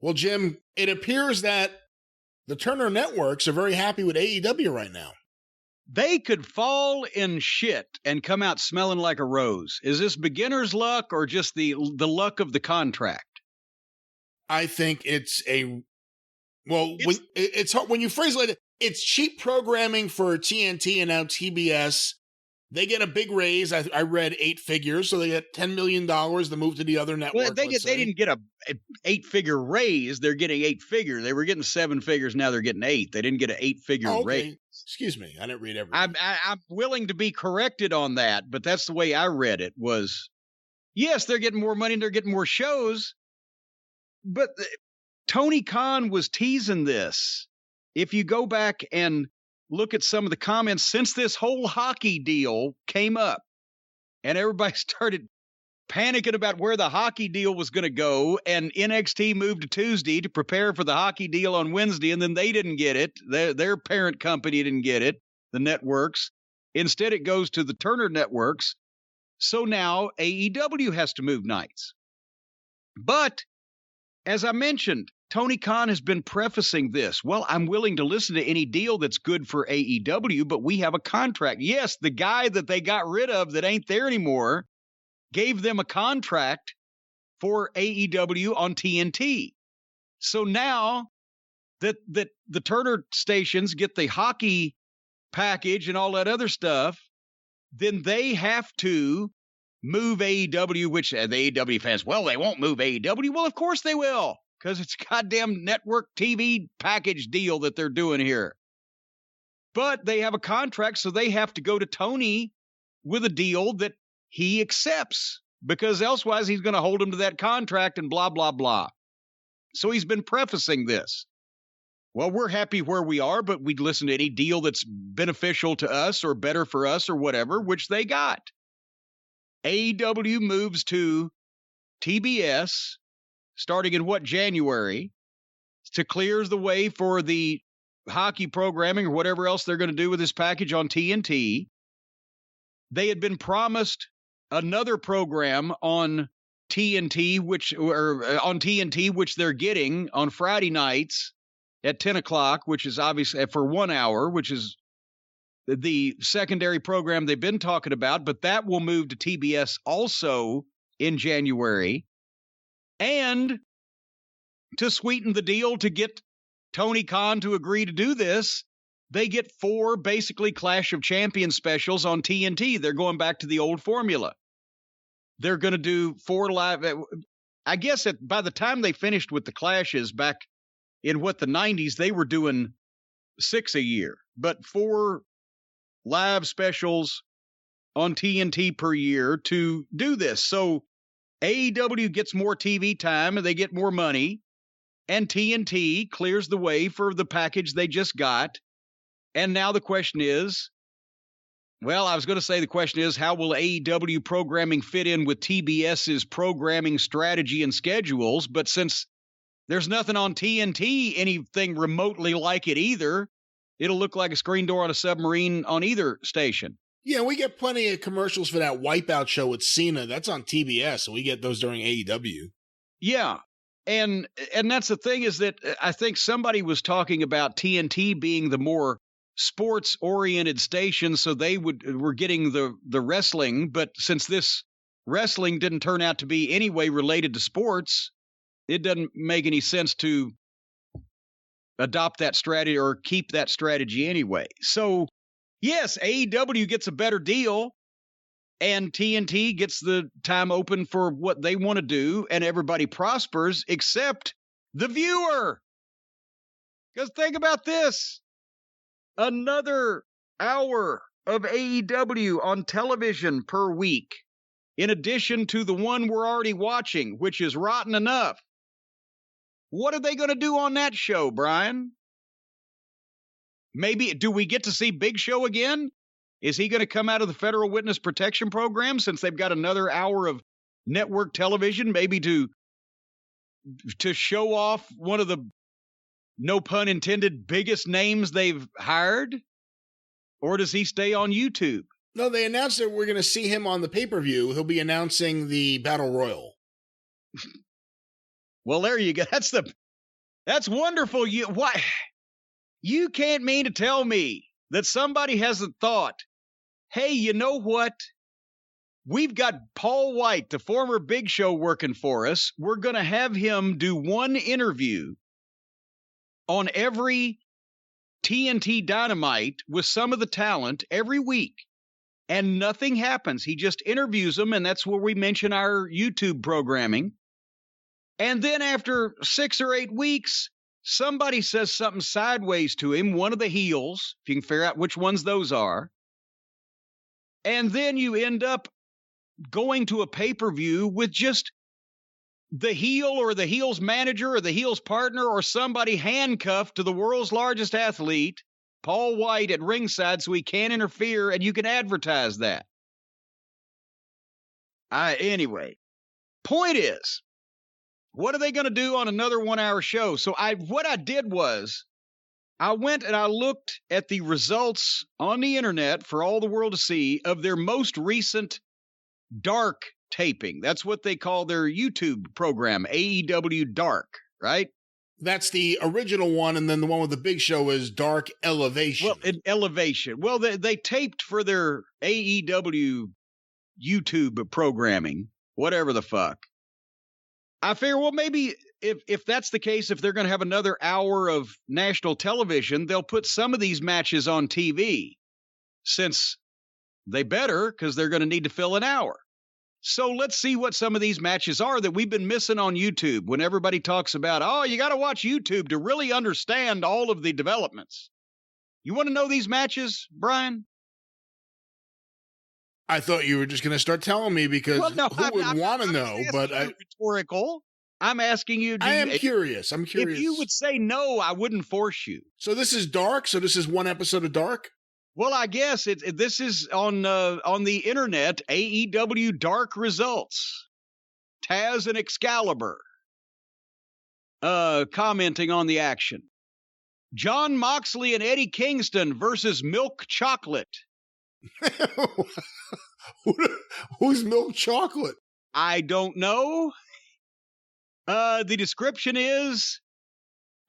Well, Jim, it appears that the Turner networks are very happy with AEW right now. They could fall in shit and come out smelling like a rose. Is this beginner's luck or just the luck of the contract? I think it's it's hard when you phrase it like that. It's cheap programming for TNT and now TBS. They get a big raise. I read 8 figures, so they get $10 million to move to the other network. Well, they didn't get a 8-figure raise. They're getting 8 figures. They were getting 7 figures. Now they're getting 8. They didn't get an 8-figure raise. Excuse me. I didn't read everything. I'm willing to be corrected on that, but that's the way I read it was, yes, they're getting more money and they're getting more shows, but Tony Khan was teasing this. If you go back and look at some of the comments since this whole hockey deal came up and everybody started panicking about where the hockey deal was going to go, and NXT moved to Tuesday to prepare for the hockey deal on Wednesday, and then they didn't get it. Their parent company didn't get it, the networks. Instead, it goes to the Turner networks. So now AEW has to move nights. But as I mentioned, Tony Khan has been prefacing this. Well, I'm willing to listen to any deal that's good for AEW, but we have a contract. Yes, the guy that they got rid of that ain't there anymore gave them a contract for AEW on TNT. So now that the Turner stations get the hockey package and all that other stuff, then they have to move AEW, which the AEW fans, well, they won't move AEW. Well, of course they will, because it's a goddamn network TV package deal that they're doing here. But they have a contract, so they have to go to Tony with a deal that he accepts, because elsewise he's going to hold him to that contract and blah, blah, blah. So he's been prefacing this. Well, we're happy where we are, but we'd listen to any deal that's beneficial to us or better for us or whatever, which they got. AEW moves to TBS starting in January, to clears the way for the hockey programming or whatever else they're going to do with this package on TNT. They had been promised another program on TNT, which they're getting on Friday nights at 10 o'clock, which is obviously for 1 hour, which is the secondary program they've been talking about, but that will move to TBS also in January. And to sweeten the deal, to get Tony Khan to agree to do this, they get 4 basically Clash of Champions specials on TNT. They're going back to the old formula. They're going to do 4 live. I guess by the time they finished with the Clashes back in the 90s, they were doing 6 a year, but 4 live specials on TNT per year to do this. So AEW gets more TV time and they get more money, and TNT clears the way for the package they just got. And now the question is, how will AEW programming fit in with TBS's programming strategy and schedules? But since there's nothing on TNT, anything remotely like it either, it'll look like a screen door on a submarine on either station. Yeah, we get plenty of commercials for that Wipeout show with Cena. That's on TBS, and we get those during AEW. Yeah. And that's the thing, is that I think somebody was talking about TNT being the more sports-oriented station, so they were getting the wrestling. But since this wrestling didn't turn out to be anyway related to sports, it doesn't make any sense to adopt that strategy or keep that strategy anyway. So, yes, AEW gets a better deal, and TNT gets the time open for what they want to do, and everybody prospers except the viewer. Because think about this. Another hour of AEW on television per week, in addition to the one we're already watching, which is rotten enough. What are they going to do on that show, Brian? Maybe, do we get to see Big Show again? Is he going to come out of the Federal Witness Protection Program since they've got another hour of network television, maybe to show off one of the, no pun intended, biggest names they've hired? Or does he stay on YouTube? No, they announced that we're going to see him on the pay-per-view. He'll be announcing the Battle Royal. Well, there you go. That's wonderful. You can't mean to tell me that somebody hasn't thought, hey, you know what? We've got Paul White, the former Big Show, working for us. We're going to have him do one interview on every TNT Dynamite with some of the talent every week, and nothing happens. He just interviews them, and that's where we mention our YouTube programming. And then after 6 or 8 weeks, somebody says something sideways to him, one of the heels, if you can figure out which ones those are. And then you end up going to a pay-per-view with just the heel or the heel's manager or the heel's partner or somebody handcuffed to the world's largest athlete, Paul White, at ringside so he can't interfere, and you can advertise that. Anyway, point is, what are they going to do on another 1-hour show? So what I did was I went and I looked at the results on the internet for all the world to see of their most recent Dark taping. That's what they call their YouTube program, AEW Dark, right? That's the original one, and then the one with the Big Show is Dark Elevation. Well, Elevation. Well, they taped for their AEW YouTube programming, whatever the fuck. I figure, well, maybe if that's the case, if they're going to have another hour of national television, they'll put some of these matches on TV, since they better, because they're going to need to fill an hour. So let's see what some of these matches are that we've been missing on YouTube when everybody talks about, oh, you got to watch YouTube to really understand all of the developments. You want to know these matches, Brian? I thought you were just going to start telling me, because who would want to know? But rhetorical. I'm asking you. I am curious. I'm curious. If you would say no, I wouldn't force you. So this is Dark? So this is one episode of Dark? Well, I guess this is on the internet, AEW Dark results. Taz and Excalibur commenting on the action. Jon Moxley and Eddie Kingston versus Milk Chocolate. Who's Milk Chocolate? I don't know. The description is,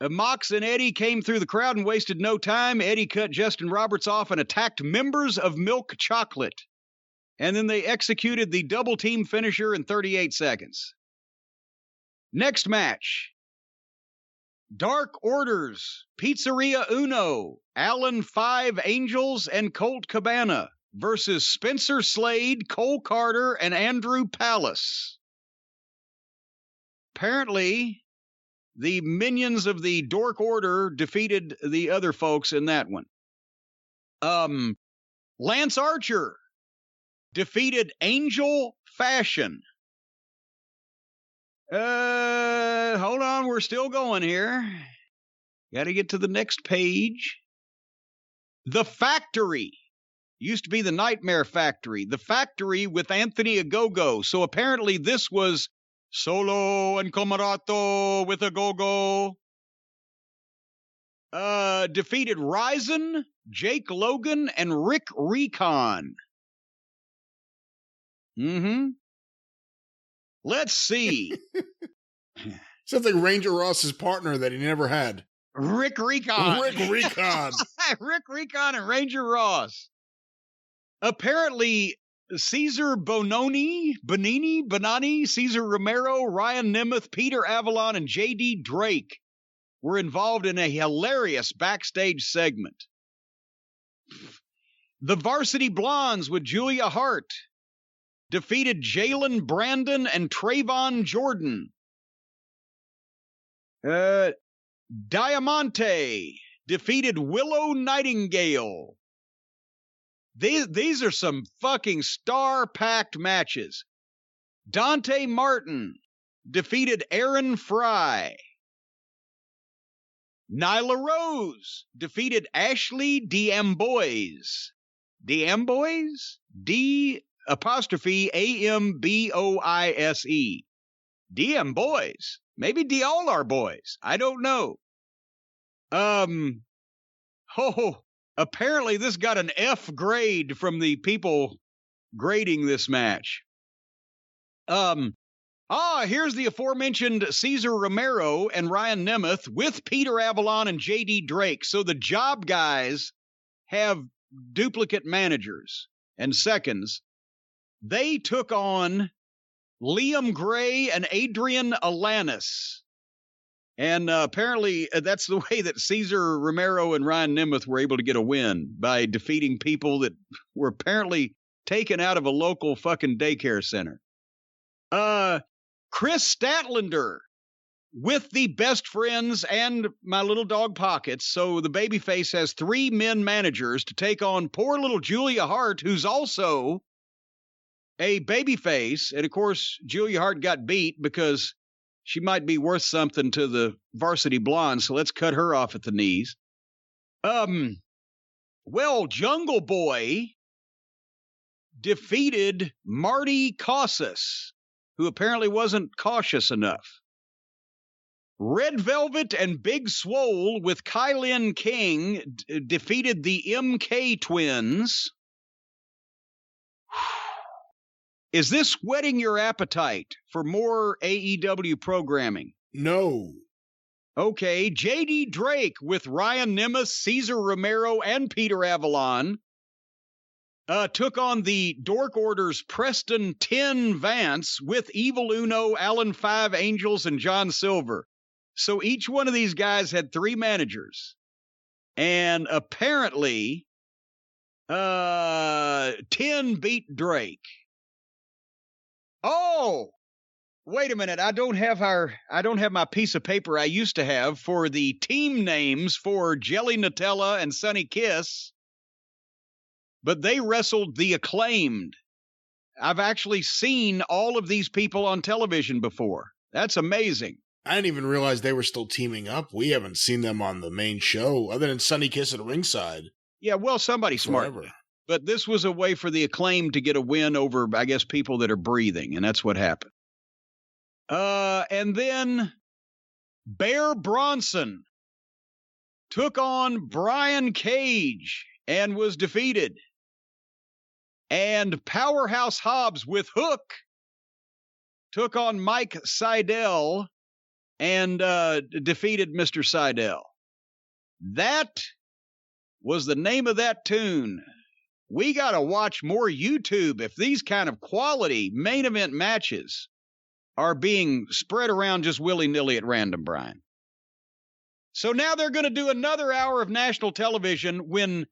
Mox and Eddie came through the crowd and wasted no time. Eddie cut Justin Roberts off and attacked members of Milk Chocolate. And then they executed the double team finisher in 38 seconds. Next match. Dark Orders, Pizzeria Uno, Allen 5 Angels, and Colt Cabana versus Spencer Slade, Cole Carter, and Andrew Palace. Apparently, the minions of the Dork Order defeated the other folks in that one. Lance Archer defeated Angel Fashion. Hold on, we're still going here. Got to get to the next page. The Factory. Used to be the Nightmare Factory. The Factory with Anthony Ogogo. So apparently this was Solo and Comarato with Ogogo. Defeated Ryzen, Jake Logan, and Rick Recon. Let's see. Sounds like Ranger Ross's partner that he never had. Rick Recon. Rick Recon. Rick Recon and Ranger Ross. Apparently, Caesar Bononi, Caesar Romero, Ryan Nemeth, Peter Avalon, and J.D. Drake were involved in a hilarious backstage segment. The Varsity Blondes with Julia Hart defeated Jalen Brandon and Trayvon Jordan. Diamante defeated Willow Nightingale. These are some fucking star-packed matches. Dante Martin defeated Aaron Fry. Nyla Rose defeated Ashley D'Amboise. D'Amboise? D''Amboise. D'Amboise. Maybe D'all are boys. I don't know. Apparently this got an F grade from the people grading this match. Here's the aforementioned Cesar Romero and Ryan Nemeth with Peter Avalon and J.D. Drake. So the job guys have duplicate managers and seconds. They took on Liam Gray and Adrian Alanis. And apparently that's the way that Cesar Romero and Ryan Nemeth were able to get a win, by defeating people that were apparently taken out of a local fucking daycare center. Chris Statlander with the Best Friends and My Little Dog Pockets. So the babyface has 3 men managers to take on poor little Julia Hart, who's also a babyface. And of course, Julia Hart got beat because she might be worth something to the Varsity Blonde. So let's cut her off at the knees. Well, Jungle Boy defeated Marty Casas, who apparently wasn't cautious enough. Red Velvet and Big Swole with Kylin King defeated the MK Twins. Is this whetting your appetite for more AEW programming? No. Okay, J.D. Drake with Ryan Nemeth, Cesar Romero, and Peter Avalon took on the Dork Order's Preston 10 Vance with Evil Uno, Alan 5 Angels, and John Silver. So each one of these guys had 3 managers. And apparently, 10 beat Drake. Oh, wait a minute. I don't have my piece of paper I used to have for the team names for Jelly Nutella and Sunny Kiss. But they wrestled the Acclaimed. I've actually seen all of these people on television before. That's amazing. I didn't even realize they were still teaming up. We haven't seen them on the main show, other than Sunny Kiss at ringside. Yeah, well, somebody smart. But this was a way for the Acclaimed to get a win over, I guess, people that are breathing, and that's what happened. And then Bear Bronson took on Brian Cage and was defeated. And Powerhouse Hobbs with Hook took on Mike Seidel and defeated Mr. Seidel. That was the name of that tune. We got to watch more YouTube if these kind of quality main event matches are being spread around just willy-nilly at random, Brian. So now they're going to do another hour of national television when,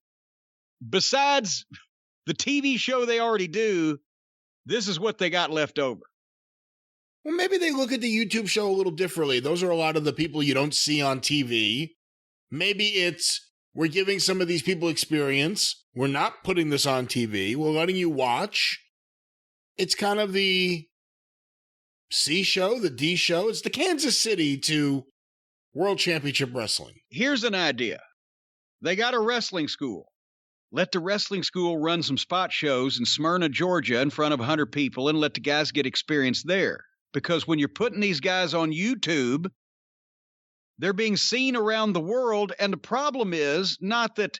besides the TV show they already do, this is what they got left over. Well, maybe they look at the YouTube show a little differently. Those are a lot of the people you don't see on TV. Maybe it's, we're giving some of these people experience. We're not putting this on TV. We're letting you watch. It's kind of the C show, the D show. It's the Kansas City to World Championship Wrestling. Here's an idea. They got a wrestling school. Let the wrestling school run some spot shows in Smyrna, Georgia in front of 100 people and let the guys get experience there. Because when you're putting these guys on YouTube, they're being seen around the world. And the problem is not that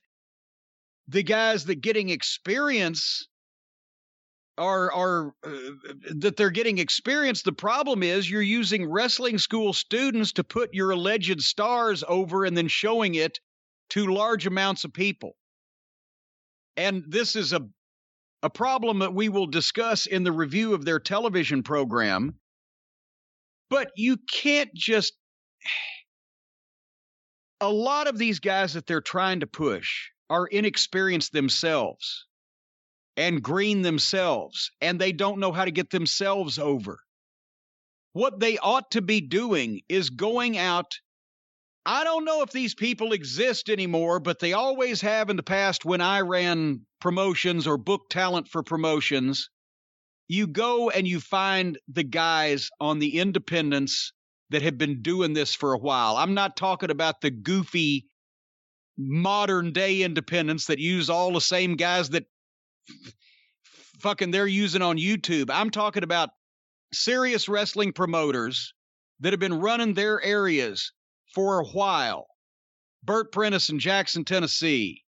the guys that getting experience are that they're getting experience. The problem is you're using wrestling school students to put your alleged stars over and then showing it to large amounts of people. And this is a problem that we will discuss in the review of their television program. But you can't just... A lot of these guys that they're trying to push are inexperienced themselves and green themselves, and they don't know how to get themselves over. What they ought to be doing is going out. I don't know if these people exist anymore, but they always have in the past when I ran promotions or booked talent for promotions. You go and you find the guys on the independents that have been doing this for a while. I'm not talking about the goofy modern day independents that use all the same guys that fucking they're using on YouTube. I'm talking about serious wrestling promoters that have been running their areas for a while. Burt Prentice in Jackson, Tennessee.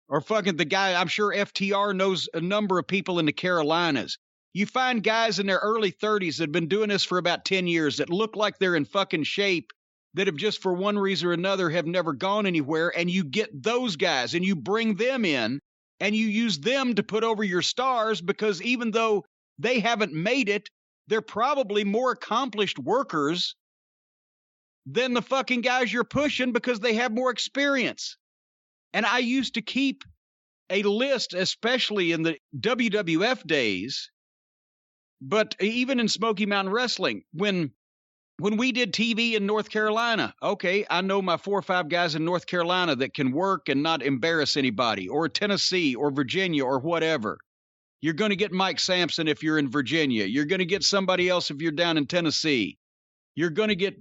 Or fucking the guy, I'm sure FTR knows a number of people in the Carolinas. You find guys in their early 30s that have been doing this for about 10 years that look like they're in fucking shape, that have just for one reason or another have never gone anywhere, and you get those guys and you bring them in and you use them to put over your stars, because even though they haven't made it, they're probably more accomplished workers than the fucking guys you're pushing because they have more experience. And I used to keep a list, especially in the WWF days, but even in Smoky Mountain Wrestling, when we did TV in North Carolina, okay, I know my 4 or 5 guys in North Carolina that can work and not embarrass anybody, or Tennessee or Virginia or whatever. You're going to get Mike Sampson if you're in Virginia. You're going to get somebody else if you're down in Tennessee. You're going to get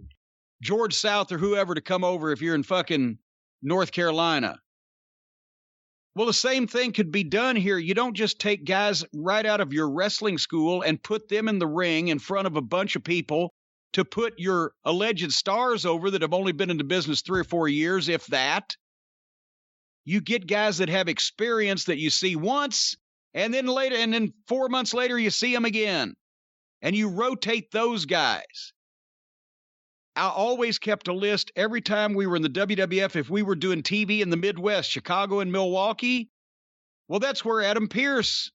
George South or whoever to come over if you're in fucking North Carolina. Well, the same thing could be done here. You don't just take guys right out of your wrestling school and put them in the ring in front of a bunch of people to put your alleged stars over that have only been in the business 3 or 4 years, if that. You get guys that have experience that you see once, and then 4 months later you see them again, and you rotate those guys. I always kept a list every time we were in the WWF. If we were doing TV in the Midwest, Chicago and Milwaukee, well, that's where Adam Pearce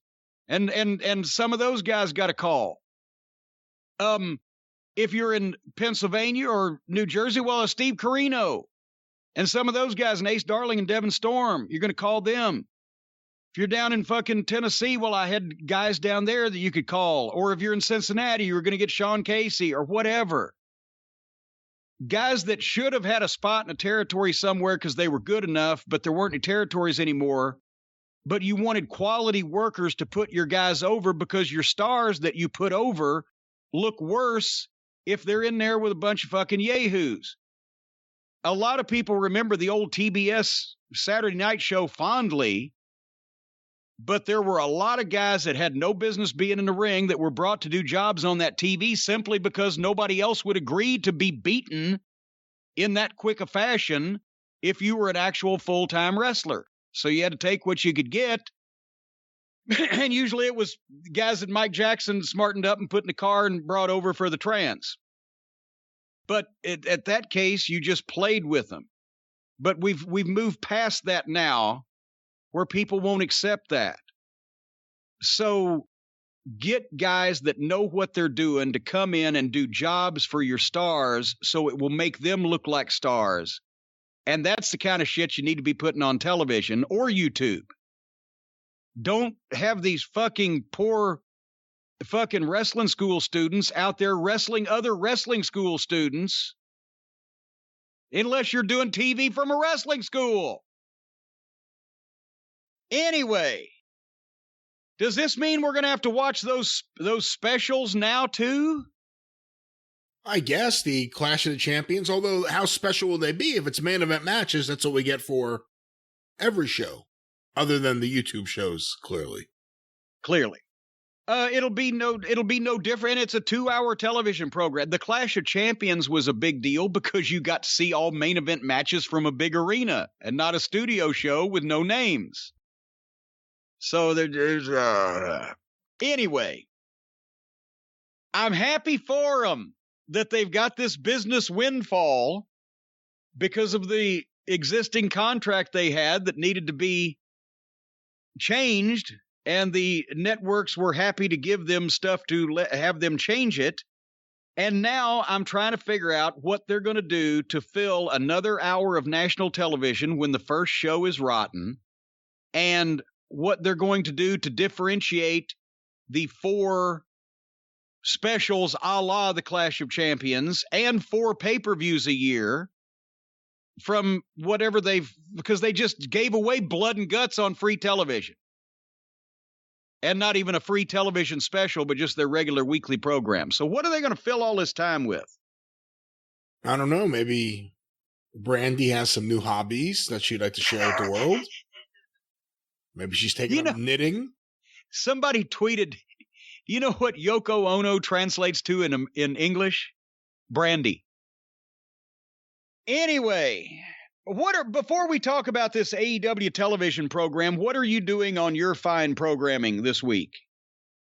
and some of those guys got a call. If you're in Pennsylvania or New Jersey, well, Steve Carino and some of those guys, and Ace Darling and Devin Storm, you're going to call them. If you're down in fucking Tennessee, well, I had guys down there that you could call. Or if you're in Cincinnati, you were going to get Sean Casey or whatever. Guys that should have had a spot in a territory somewhere because they were good enough, but there weren't any territories anymore. But you wanted quality workers to put your guys over because your stars that you put over look worse if they're in there with a bunch of fucking yahoos. A lot of people remember the old TBS Saturday night show fondly, but there were a lot of guys that had no business being in the ring that were brought to do jobs on that TV simply because nobody else would agree to be beaten in that quick a fashion if you were an actual full-time wrestler. So you had to take what you could get. And usually it was guys that Mike Jackson smartened up and put in the car and brought over for the trans. But at that case, you just played with them. But we've moved past that now, where people won't accept that. So get guys that know what they're doing to come in and do jobs for your stars so it will make them look like stars. And that's the kind of shit you need to be putting on television or YouTube. Don't have these fucking poor fucking wrestling school students out there wrestling other wrestling school students unless you're doing TV from a wrestling school. Anyway, does this mean we're going to have to watch those specials now too? I guess the Clash of the Champions, although how special will they be if it's main event matches? That's what we get for every show, other than the YouTube shows, clearly. It'll be no different. It's a 2-hour television program. The Clash of Champions was a big deal because you got to see all main event matches from a big arena and not a studio show with no names. So there's anyway, I'm happy for them that they've got this business windfall because of the existing contract they had that needed to be changed, and the networks were happy to give them stuff to have them change it. And now I'm trying to figure out what they're going to do to fill another hour of national television when the first show is rotten, and what they're going to do to differentiate the 4 specials a la the Clash of Champions and 4 pay-per-views a year from whatever because they just gave away blood and guts on free television. And not even a free television special, but just their regular weekly program. So what are they going to fill all this time with? I don't know. Maybe Brandy has some new hobbies that she'd like to share with the world. Maybe she's taking up knitting. Somebody tweeted, you know what Yoko Ono translates to in English? Brandy. Anyway, before we talk about this AEW television program, what are you doing on your fine programming this week?